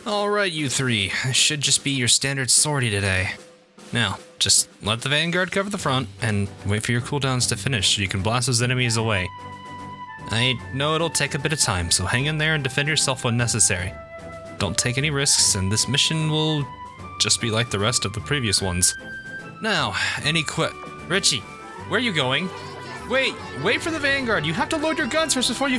Alright, you three. This should just be your standard sortie today. Now, just let the vanguard cover the front, and wait for your cooldowns to finish so you can blast those enemies away. I know it'll take a bit of time, so hang in there and defend yourself when necessary. Don't take any risks, and this mission will just be like the rest of the previous ones. Now, Richie, where are you going? Wait for the vanguard. You have to load your guns first before you...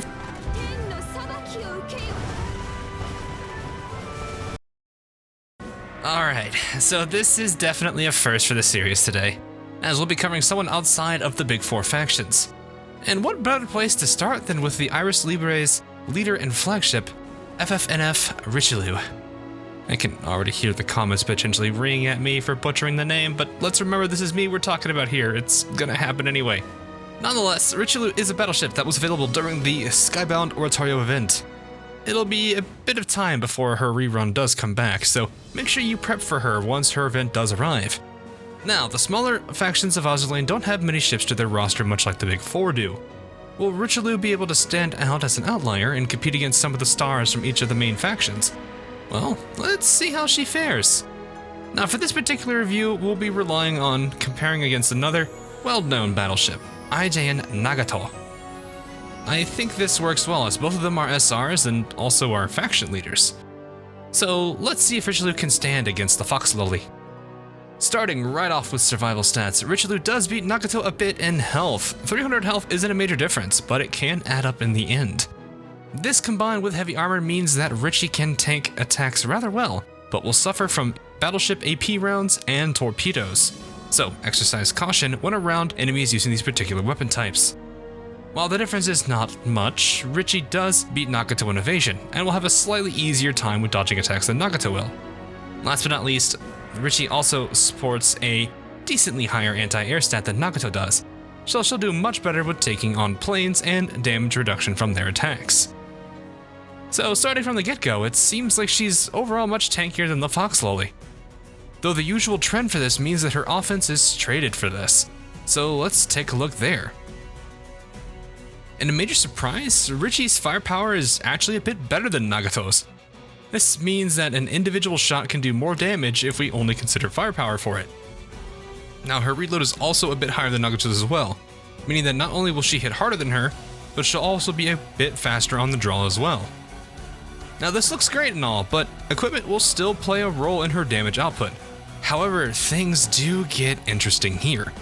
Alright, so this is definitely a first for the series today, as we'll be covering someone outside of the big four factions. And what better place to start than with the Iris Libre's leader and flagship, FFNF Richelieu. I can already hear the comments potentially ringing at me for butchering the name, but let's remember this is me we're talking about here. It's gonna happen anyway. Nonetheless, Richelieu is a battleship that was available during the Skybound Oratorio event. It'll be a bit of time before her rerun does come back, so make sure you prep for her once her event does arrive. Now, the smaller factions of Azur don't have many ships to their roster much like the Big Four do. Will Richelieu be able to stand out as an outlier and compete against some of the stars from each of the main factions? Well, let's see how she fares. Now, for this particular review, we'll be relying on comparing against another well-known battleship, IJN Nagato. I think this works well, as both of them are SRs and also are faction leaders. So let's see if Richelieu can stand against the Fox Lily. Starting right off with survival stats, Richelieu does beat Nagato a bit in health. 300 health isn't a major difference, but it can add up in the end. This combined with heavy armor means that Richie can tank attacks rather well, but will suffer from battleship AP rounds and torpedoes. So exercise caution when around enemies using these particular weapon types. While the difference is not much, Richie does beat Nagato in evasion, and will have a slightly easier time with dodging attacks than Nagato will. Last but not least, Richie also sports a decently higher anti-air stat than Nagato does, so she'll do much better with taking on planes and damage reduction from their attacks. So starting from the get-go, it seems like she's overall much tankier than the Fox Lily. Though the usual trend for this means that her offense is traded for this, so let's take a look there. In a major surprise, Richie's firepower is actually a bit better than Nagato's. This means that an individual shot can do more damage if we only consider firepower for it. Now, her reload is also a bit higher than Nagato's as well, meaning that not only will she hit harder than her, but she'll also be a bit faster on the draw as well. Now, this looks great and all, but equipment will still play a role in her damage output. However, things do get interesting here.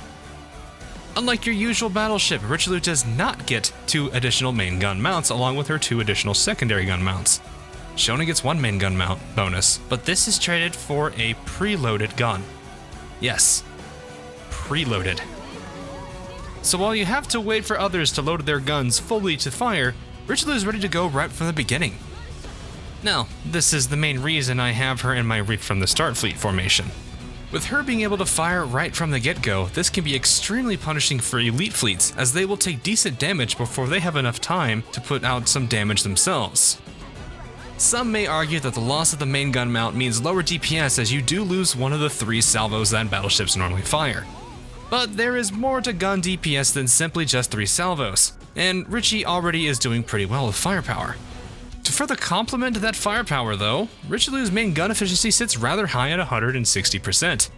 Unlike your usual battleship, Richelieu does not get 2 additional main gun mounts along with her 2 additional secondary gun mounts. She only gets 1 main gun mount bonus, but this is traded for a preloaded gun. Yes, preloaded. So while you have to wait for others to load their guns fully to fire, Richelieu is ready to go right from the beginning. Now, this is the main reason I have her in my Reap from the Start fleet formation. With her being able to fire right from the get-go, this can be extremely punishing for elite fleets, as they will take decent damage before they have enough time to put out some damage themselves. Some may argue that the loss of the main gun mount means lower DPS, as you do lose one of the 3 salvos that battleships normally fire. But there is more to gun DPS than simply just 3 salvos, and Richie already is doing pretty well with firepower. To further complement that firepower though, Richelieu's main gun efficiency sits rather high at 160%.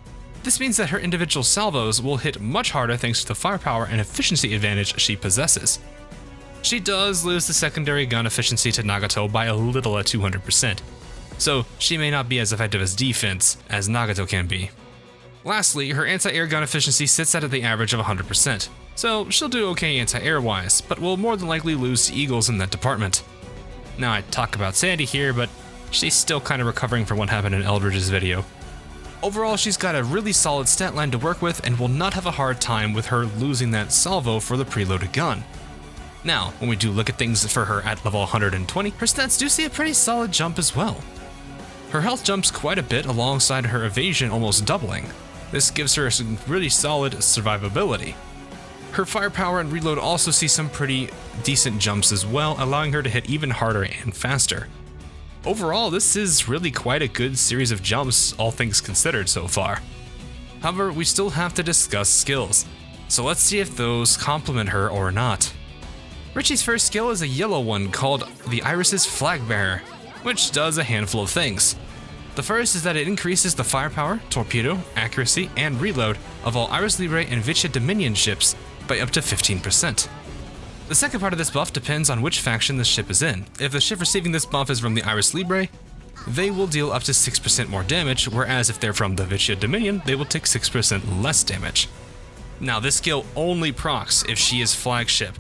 This means that her individual salvos will hit much harder thanks to the firepower and efficiency advantage she possesses. She does lose the secondary gun efficiency to Nagato by a little at 200%, so she may not be as effective as defense as Nagato can be. Lastly, her anti-air gun efficiency sits at the average of 100%, so she'll do okay anti-air wise, but will more than likely lose to Eagles in that department. Now, I talk about Sandy here, but she's still kind of recovering from what happened in Eldridge's video. Overall, she's got a really solid stat line to work with and will not have a hard time with her losing that salvo for the preloaded gun. Now, when we do look at things for her at level 120, her stats do see a pretty solid jump as well. Her health jumps quite a bit alongside her evasion almost doubling. This gives her some really solid survivability. Her firepower and reload also see some pretty decent jumps as well, allowing her to hit even harder and faster. Overall, this is really quite a good series of jumps, all things considered so far. However, we still have to discuss skills, so let's see if those complement her or not. Richie's first skill is a yellow one called the Iris's Flag Bearer. which does a handful of things. The first is that it increases the firepower, torpedo, accuracy, and reload of all Iris Libre and Vicia Dominion ships by up to 15%. The second part of this buff depends on which faction the ship is in. If the ship receiving this buff is from the Iris Libre, they will deal up to 6% more damage, whereas if they're from the Vicia Dominion, they will take 6% less damage. Now, this skill only procs if she is flagship,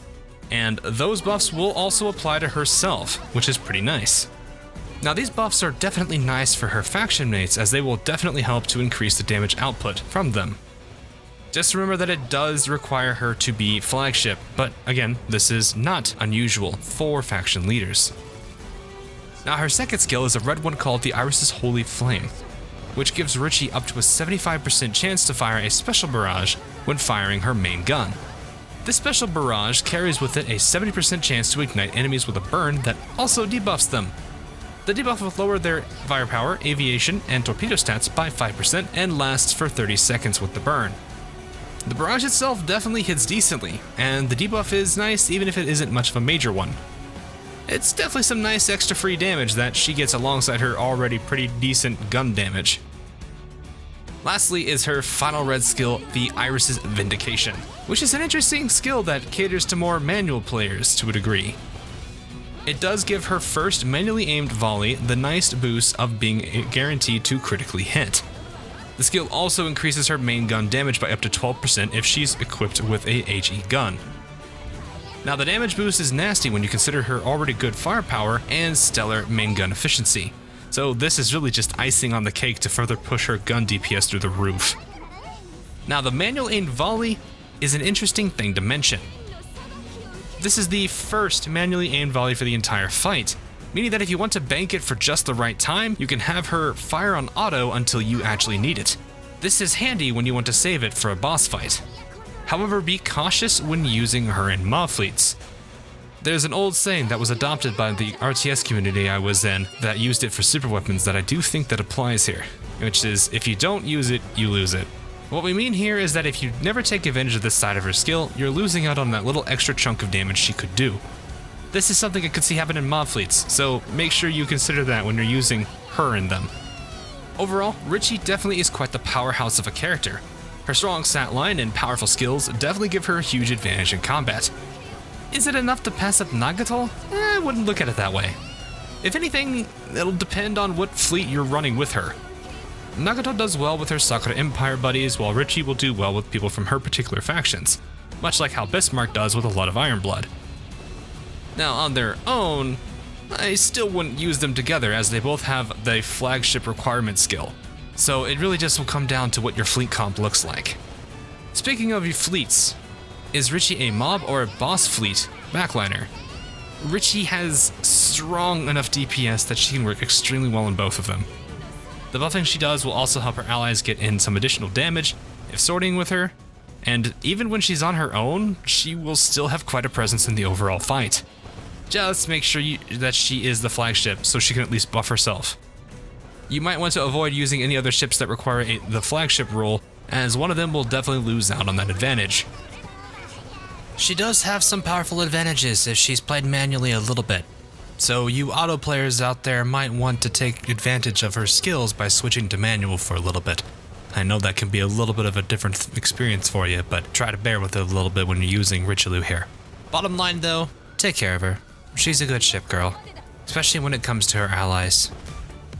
and those buffs will also apply to herself, which is pretty nice. Now, these buffs are definitely nice for her faction mates, as they will definitely help to increase the damage output from them. Just remember that it does require her to be flagship, but again, this is not unusual for faction leaders. Now, her second skill is a red one called the Iris's Holy Flame, which gives Richie up to a 75% chance to fire a special barrage when firing her main gun. This special barrage carries with it a 70% chance to ignite enemies with a burn that also debuffs them. The debuff will lower their firepower, aviation, and torpedo stats by 5% and lasts for 30 seconds with the burn. The barrage itself definitely hits decently, and the debuff is nice even if it isn't much of a major one. It's definitely some nice extra free damage that she gets alongside her already pretty decent gun damage. Lastly is her final red skill, the Iris's Vindication, which is an interesting skill that caters to more manual players to a degree. It does give her first manually aimed volley the nice boost of being guaranteed to critically hit. The skill also increases her main gun damage by up to 12% if she's equipped with a HE gun. Now, the damage boost is nasty when you consider her already good firepower and stellar main gun efficiency, so this is really just icing on the cake to further push her gun DPS through the roof. Now, the manual aimed volley is an interesting thing to mention. This is the first manually aimed volley for the entire fight, meaning that if you want to bank it for just the right time, you can have her fire on auto until you actually need it. This is handy when you want to save it for a boss fight. However, be cautious when using her in mob fleets. There's an old saying that was adopted by the RTS community I was in that used it for super weapons that I do think that applies here, which is if you don't use it, you lose it. What we mean here is that if you never take advantage of this side of her skill, you're losing out on that little extra chunk of damage she could do. This is something I could see happen in mob fleets, so make sure you consider that when you're using her in them. Overall, Richie definitely is quite the powerhouse of a character. Her strong stat line and powerful skills definitely give her a huge advantage in combat. Is it enough to pass up Nagato? I wouldn't look at it that way. If anything, it'll depend on what fleet you're running with her. Nagato does well with her Sakura Empire buddies, while Richie will do well with people from her particular factions, much like how Bismarck does with a lot of Ironblood. Now, on their own, I still wouldn't use them together as they both have the flagship requirement skill, so it really just will come down to what your fleet comp looks like. Speaking of your fleets, is Richie a mob or a boss fleet backliner? Richie has strong enough DPS that she can work extremely well in both of them. The buffing she does will also help her allies get in some additional damage if sorting with her, and even when she's on her own, she will still have quite a presence in the overall fight. Just make sure that she is the flagship so she can at least buff herself. You might want to avoid using any other ships that require the flagship role, as one of them will definitely lose out on that advantage. She does have some powerful advantages if she's played manually a little bit, so you auto players out there might want to take advantage of her skills by switching to manual for a little bit. I know that can be a little bit of a different experience for you, but try to bear with it a little bit when you're using Richelieu here. Bottom line though, take care of her. She's a good ship girl, especially when it comes to her allies.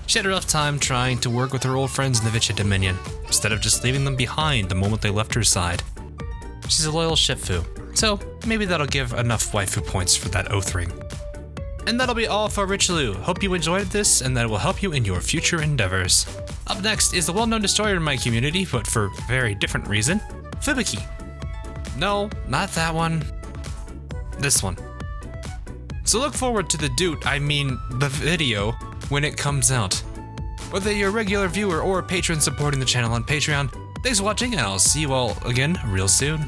She had a rough time trying to work with her old friends in the Vicia Dominion, instead of just leaving them behind the moment they left her side. She's a loyal shipfu, so maybe that'll give enough waifu points for that oath ring. And that'll be all for Richelieu. Hope you enjoyed this and that it will help you in your future endeavors. Up next is the well-known destroyer in my community, but for a very different reason, Fubuki. No, not that one. This one. So look forward to the video, when it comes out. Whether you're a regular viewer or a patron supporting the channel on Patreon, thanks for watching and I'll see you all again real soon.